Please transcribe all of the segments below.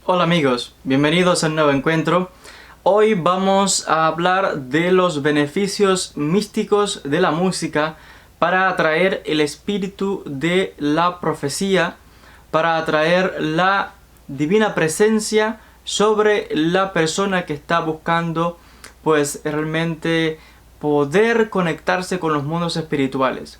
Hola amigos, bienvenidos a un nuevo encuentro. Hoy vamos a hablar de los beneficios místicos de la música para atraer el espíritu de la profecía, para atraer la divina presencia sobre la persona que está buscando pues realmente poder conectarse con los mundos espirituales.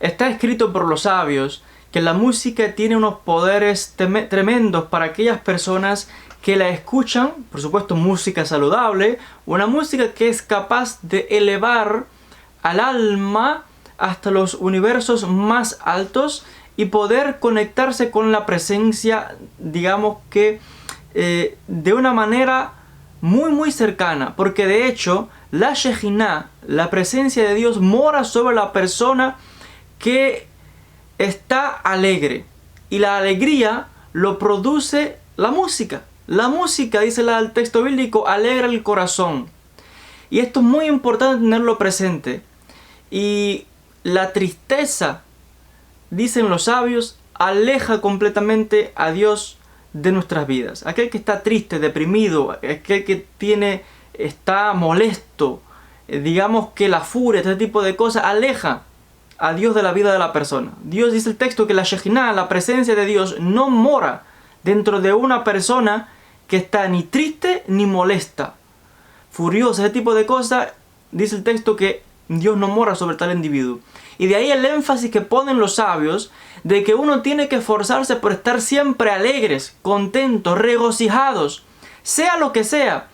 Está escrito por los sabios que la música tiene unos poderes tremendos para aquellas personas que la escuchan, por supuesto música saludable, una música que es capaz de elevar al alma hasta los universos más altos y poder conectarse con la presencia, digamos que de una manera muy cercana, porque de hecho la Shejinah, la presencia de Dios, mora sobre la persona que está alegre, y la alegría lo produce la música. La música, dice el texto bíblico, alegra el corazón, y esto es muy importante tenerlo presente. Y la tristeza, dicen los sabios, aleja completamente a Dios de nuestras vidas. Aquel que está triste, deprimido, aquel que está molesto, digamos que la furia, este tipo de cosas, aleja a Dios de la vida de la persona. Dios, dice el texto, que la Shejinah, la presencia de Dios, no mora dentro de una persona que está ni triste ni molesta, furiosa, ese tipo de cosas. Dice el texto que Dios no mora sobre tal individuo. Y de ahí el énfasis que ponen los sabios de que uno tiene que esforzarse por estar siempre alegres, contentos, regocijados, sea lo que sea.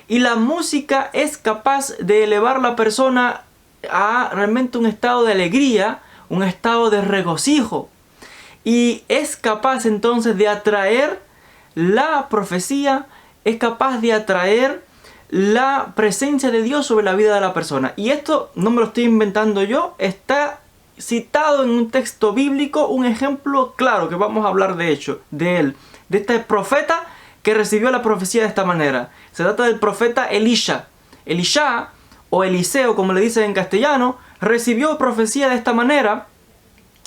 Y la música es capaz de elevar a la persona a realmente un estado de alegría, un estado de regocijo, y es capaz entonces de atraer la profecía, es capaz de atraer la presencia de Dios sobre la vida de la persona. Y esto no me lo estoy inventando yo, está citado en un texto bíblico, un ejemplo claro que vamos a hablar de este profeta que recibió la profecía de esta manera. Se trata del profeta Elisha. Elisha, o Eliseo, como le dicen en castellano, recibió profecía de esta manera,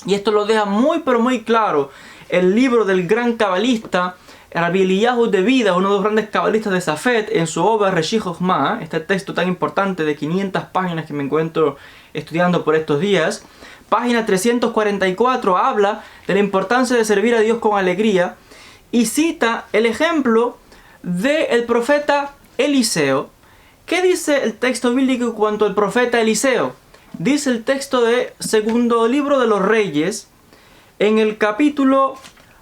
y esto lo deja muy pero muy claro el libro del gran cabalista Rabbi Eliyahu de Vida, uno de los grandes cabalistas de Safed, en su obra Reshit Jochma, este texto tan importante de 500 páginas que me encuentro estudiando por estos días. Página 344 habla de la importancia de servir a Dios con alegría y cita el ejemplo del profeta Eliseo. ¿Qué dice el texto bíblico en cuanto al profeta Eliseo? Dice el texto de segundo libro de los Reyes, en el capítulo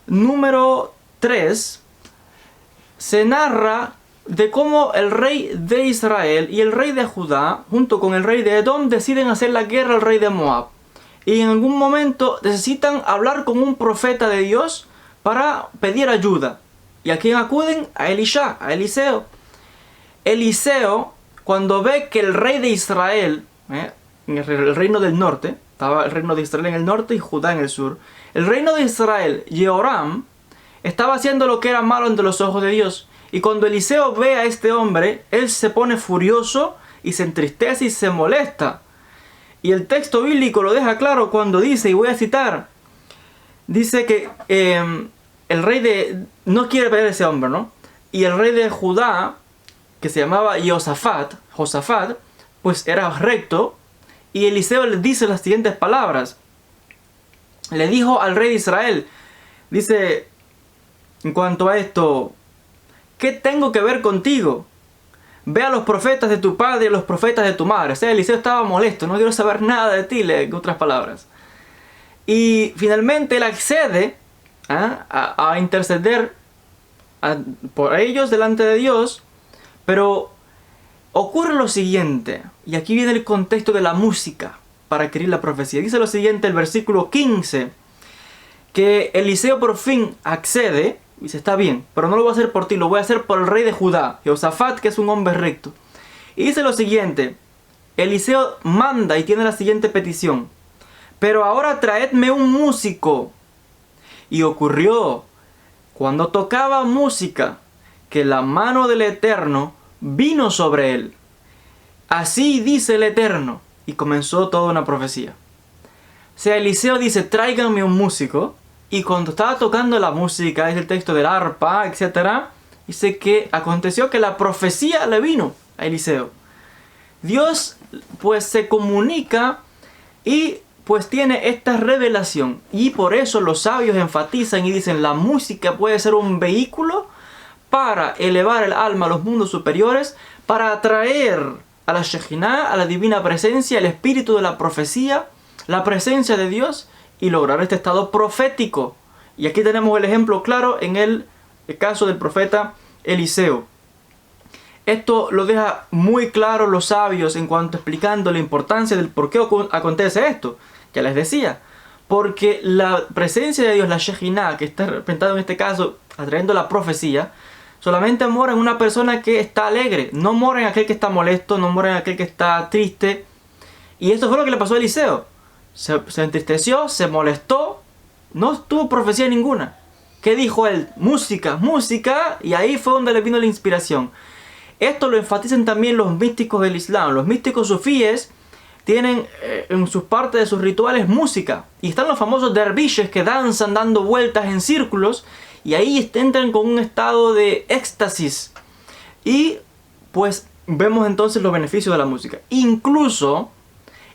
número 3, se narra de cómo el rey de Israel y el rey de Judá, junto con el rey de Edom, deciden hacer la guerra al rey de Moab. Y en algún momento necesitan hablar con un profeta de Dios para pedir ayuda. ¿Y a quién acuden? A Elisha, a Eliseo. Eliseo, cuando ve que el rey de Israel, en el reino del norte, estaba el reino de Israel en el norte y Judá en el sur, el reino de Israel, Jehoram, estaba haciendo lo que era malo ante los ojos de Dios. Y cuando Eliseo ve a este hombre, él se pone furioso y se entristece y se molesta. Y el texto bíblico lo deja claro cuando dice, y voy a citar, dice que el rey no quiere ver a ese hombre, ¿no? Y el rey de Judá, que se llamaba Josafat, pues era recto, y Eliseo le dice las siguientes palabras. Le dijo al rey de Israel, dice, en cuanto a esto, ¿qué tengo que ver contigo? Ve a los profetas de tu padre y a los profetas de tu madre. O sea, Eliseo estaba molesto, no quiero saber nada de ti, en otras palabras. Y finalmente él accede a interceder por ellos delante de Dios. Pero ocurre lo siguiente, y aquí viene el contexto de la música para adquirir la profecía. Dice lo siguiente el versículo 15, que Eliseo por fin accede, y dice, está bien, pero no lo voy a hacer por ti, lo voy a hacer por el rey de Judá, Josafat, que es un hombre recto. Y dice lo siguiente, Eliseo manda y tiene la siguiente petición, pero ahora traedme un músico. Y ocurrió, cuando tocaba música, que la mano del Eterno vino sobre él. Así dice el Eterno. Y comenzó toda una profecía. O sea, Eliseo dice, tráiganme un músico. Y cuando estaba tocando la música, es el texto del arpa, etc., dice que aconteció que la profecía le vino a Eliseo. Dios pues se comunica y pues tiene esta revelación. Y por eso los sabios enfatizan y dicen, la música puede ser un vehículo para elevar el alma a los mundos superiores, para atraer a la Shejinah, a la divina presencia, el espíritu de la profecía, la presencia de Dios, y lograr este estado profético. Y aquí tenemos el ejemplo claro en el caso del profeta Eliseo. Esto lo deja muy claro los sabios en cuanto explicando la importancia del por qué acontece esto. Ya les decía, porque la presencia de Dios, la Shejinah, que está representada en este caso atrayendo la profecía, solamente mora en una persona que está alegre, no mora en aquel que está molesto, no mora en aquel que está triste. Y esto fue lo que le pasó a Eliseo. Se entristeció, se molestó, no tuvo profecía ninguna. ¿Qué dijo él? Música, música, y ahí fue donde le vino la inspiración. Esto lo enfatizan también los místicos del Islam. Los místicos sufíes tienen en sus partes de sus rituales música. Y están los famosos derviches que danzan dando vueltas en círculos, y ahí entran con un estado de éxtasis. Y pues vemos entonces los beneficios de la música. Incluso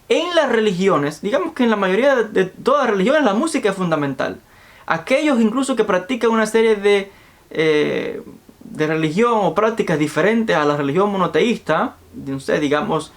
en las religiones, digamos que en la mayoría de todas las religiones la música es fundamental. Aquellos incluso que practican una serie de religión o prácticas diferentes a la religión monoteísta, no sé, digamos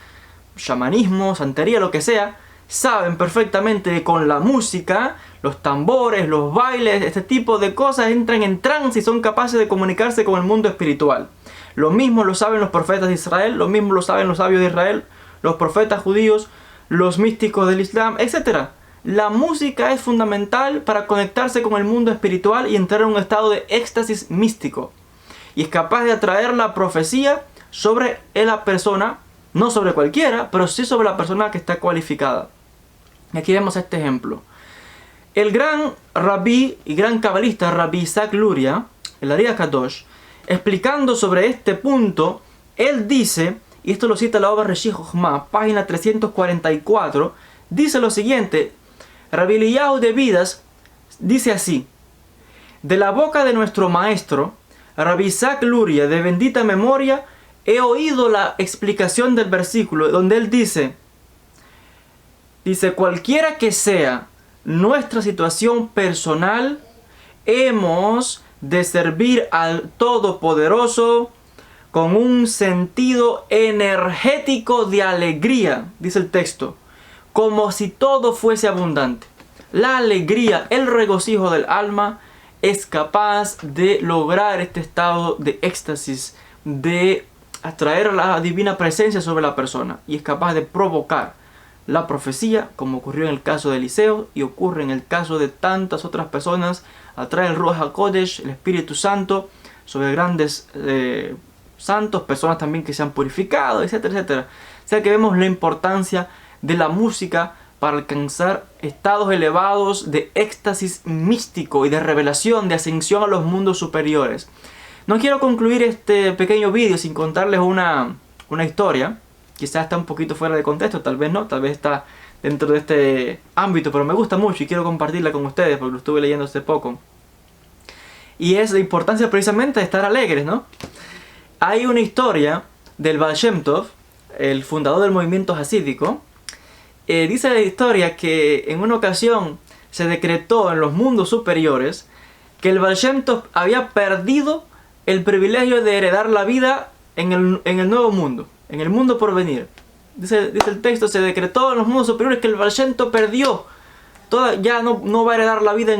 chamanismo, santería, lo que sea, saben perfectamente que con la música, los tambores, los bailes, este tipo de cosas entran en trance y son capaces de comunicarse con el mundo espiritual. Lo mismo lo saben los profetas de Israel, lo mismo lo saben los sabios de Israel, los profetas judíos, los místicos del Islam, etc. La música es fundamental para conectarse con el mundo espiritual y entrar en un estado de éxtasis místico. Y es capaz de atraer la profecía sobre la persona, no sobre cualquiera, pero sí sobre la persona que está cualificada. Aquí vemos este ejemplo. El gran rabí y gran cabalista Rabbi Isaac Luria, el Ari HaKadosh, explicando sobre este punto, él dice, y esto lo cita la obra Reshit Jochma, página 344, dice lo siguiente: Rabbi Eliyahu de Vidas dice así: de la boca de nuestro maestro, Rabbi Isaac Luria, de bendita memoria, he oído la explicación del versículo donde él dice, cualquiera que sea nuestra situación personal, hemos de servir al Todopoderoso con un sentido energético de alegría, dice el texto, como si todo fuese abundante. La alegría, el regocijo del alma es capaz de lograr este estado de éxtasis, de atraer la divina presencia sobre la persona, y es capaz de provocar la profecía, como ocurrió en el caso de Eliseo y ocurre en el caso de tantas otras personas. Atrae el Ruach HaKodesh, el Espíritu Santo, sobre grandes santos, personas también que se han purificado, etcétera, etcétera. O sea que vemos la importancia de la música para alcanzar estados elevados de éxtasis místico y de revelación, de ascensión a los mundos superiores. No quiero concluir este pequeño vídeo sin contarles una historia. Quizás está un poquito fuera de contexto, tal vez no, tal vez está dentro de este ámbito, pero me gusta mucho y quiero compartirla con ustedes porque lo estuve leyendo hace poco. Y es la importancia precisamente de estar alegres, ¿no? Hay una historia del Baal Shem Tov, el fundador del movimiento hasídico. Dice la historia que en una ocasión se decretó en los mundos superiores que el Baal Shem Tov había perdido el privilegio de heredar la vida en el nuevo mundo, en el mundo por venir. Dice el texto, se decretó en los mundos superiores que el Baal Shem Tov perdió, ya no va a heredar la vida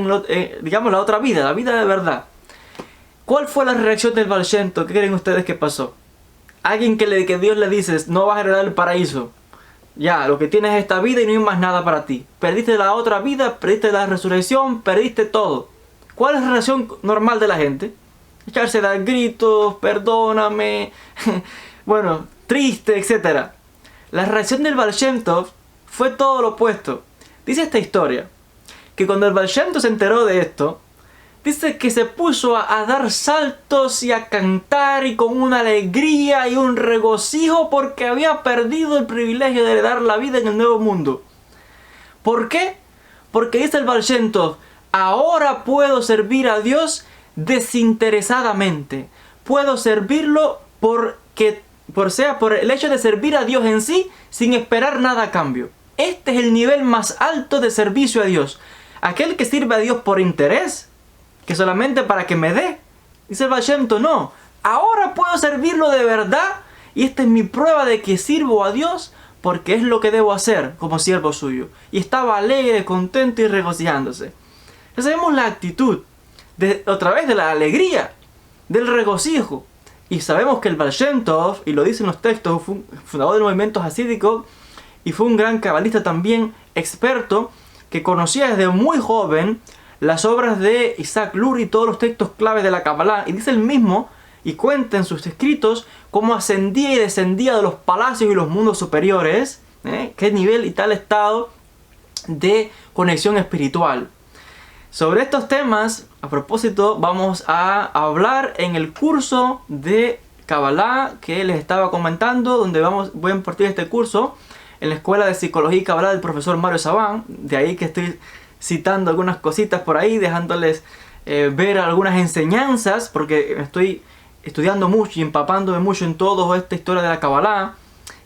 digamos la otra vida, la vida de verdad. ¿Cuál fue la reacción del Baal Shem Tov? ¿Qué creen ustedes que pasó? Alguien que Dios le dice, no vas a heredar el paraíso. Ya, lo que tienes es esta vida y no hay más nada para ti. Perdiste la otra vida, perdiste la resurrección, perdiste todo. ¿Cuál es la reacción normal de la gente? Echarse a dar gritos, perdóname, bueno, triste, etc. La reacción del Baal Shem Tov fue todo lo opuesto. Dice esta historia, que cuando el Baal Shem Tov se enteró de esto, dice que se puso a dar saltos y a cantar y con una alegría y un regocijo porque había perdido el privilegio de heredar la vida en el nuevo mundo. ¿Por qué? Porque dice el Baal Shem Tov, ahora puedo servir a Dios desinteresadamente. Puedo servirlo por el hecho de servir a Dios en sí, sin esperar nada a cambio. Este es el nivel más alto de servicio a Dios. Aquel que sirve a Dios por interés, que solamente para que me dé. Dice el Baal Shem Tov, no. Ahora puedo servirlo de verdad, y esta es mi prueba de que sirvo a Dios porque es lo que debo hacer como siervo suyo. Y estaba alegre, contento y regocijándose. Entonces vemos la actitud, otra vez de la alegría, del regocijo. Y sabemos que el Baal Shem Tov, y lo dicen los textos, fue un fundador del movimiento hasídico y fue un gran cabalista también, experto, que conocía desde muy joven las obras de Isaac Lurie y todos los textos claves de la Kabbalah. Y dice él mismo, y cuenta en sus escritos, cómo ascendía y descendía de los palacios y los mundos superiores, qué nivel y tal estado de conexión espiritual. Sobre estos temas, a propósito, vamos a hablar en el curso de Kabbalah que les estaba comentando, donde voy a impartir este curso en la Escuela de Psicología y Kabbalah del profesor Mario Sabán. De ahí que estoy citando algunas cositas por ahí, dejándoles ver algunas enseñanzas, porque estoy estudiando mucho y empapándome mucho en toda esta historia de la Kabbalah,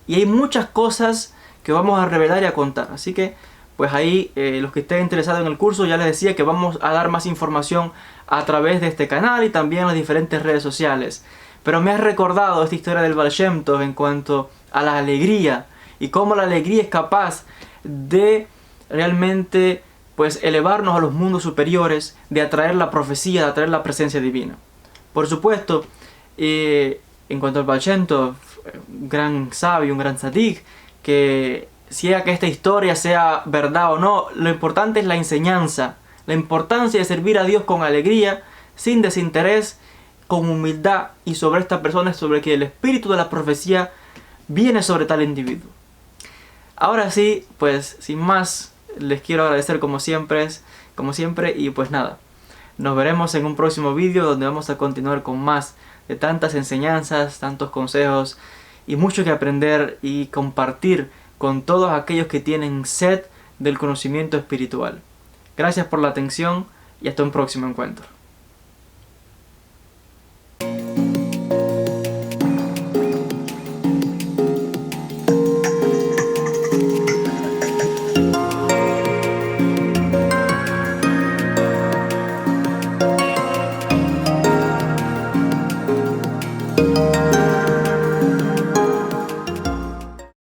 y hay muchas cosas que vamos a revelar y a contar. Así que pues ahí los que estén interesados en el curso, ya les decía que vamos a dar más información a través de este canal y también en las diferentes redes sociales. Pero me ha recordado esta historia del Baal Shem Tov en cuanto a la alegría y cómo la alegría es capaz de realmente pues elevarnos a los mundos superiores, de atraer la profecía, de atraer la presencia divina. Por supuesto, en cuanto al Baal Shem Tov, un gran sabio, un gran tzadik, que sea que esta historia sea verdad o no, lo importante es la enseñanza, la importancia de servir a Dios con alegría, sin desinterés, con humildad, y sobre esta persona, sobre que el espíritu de la profecía viene sobre tal individuo. Ahora sí, pues sin más, les quiero agradecer como siempre, y pues nada, nos veremos en un próximo vídeo donde vamos a continuar con más de tantas enseñanzas, tantos consejos y mucho que aprender y compartir con todos aquellos que tienen sed del conocimiento espiritual. Gracias por la atención y hasta un próximo encuentro.